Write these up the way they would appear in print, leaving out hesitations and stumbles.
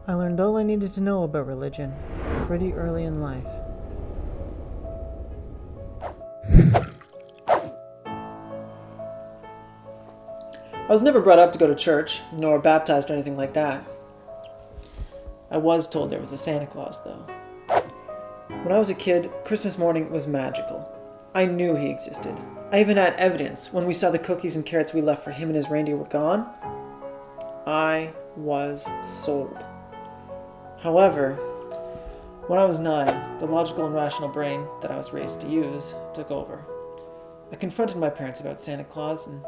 I learned all I needed to know about religion pretty early in life. I was never brought up to go to church, nor baptized or anything like that. I was told there was a Santa Claus, though. When I was a kid, Christmas morning was magical. I knew he existed. I even had evidence when we saw the cookies and carrots we left for him and his reindeer were gone. I was sold. However, when I was 9, the logical and rational brain that I was raised to use took over. I confronted my parents about Santa Claus, and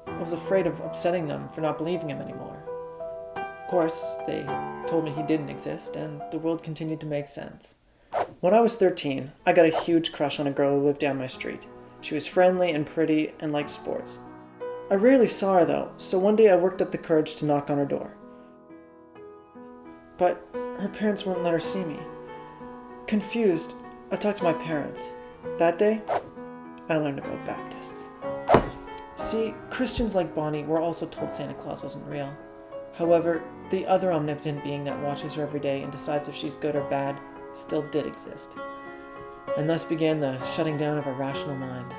I was afraid of upsetting them for not believing him anymore. Of course, they told me he didn't exist, and the world continued to make sense. When I was 13, I got a huge crush on a girl who lived down my street. She was friendly and pretty and liked sports. I rarely saw her though, so one day I worked up the courage to knock on her door. But her parents wouldn't let her see me. Confused, I talked to my parents. That day, I learned about Baptists. See, Christians like Bonnie were also told Santa Claus wasn't real. However, the other omnipotent being that watches her every day and decides if she's good or bad still did exist. And thus began the shutting down of a rational mind.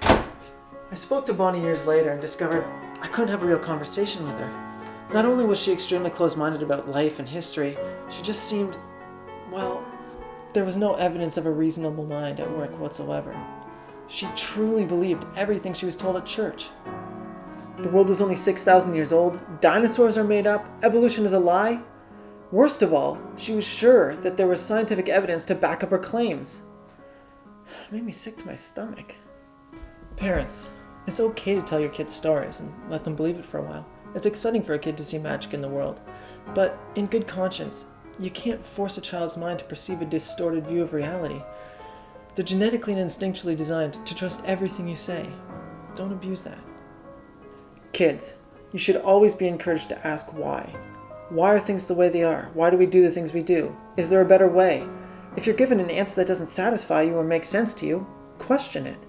I spoke to Bonnie years later and discovered I couldn't have a real conversation with her. Not only was she extremely close-minded about life and history, she just seemed, well, there was no evidence of a reasonable mind at work whatsoever. She truly believed everything she was told at church. The world was only 6,000 years old, dinosaurs are made up, evolution is a lie. Worst of all, she was sure that there was scientific evidence to back up her claims. It made me sick to my stomach. Parents, it's okay to tell your kids stories and let them believe it for a while. It's exciting for a kid to see magic in the world. But in good conscience, you can't force a child's mind to perceive a distorted view of reality. They're genetically and instinctually designed to trust everything you say. Don't abuse that. Kids, you should always be encouraged to ask why. Why are things the way they are? Why do we do the things we do? Is there a better way? If you're given an answer that doesn't satisfy you or make sense to you, question it.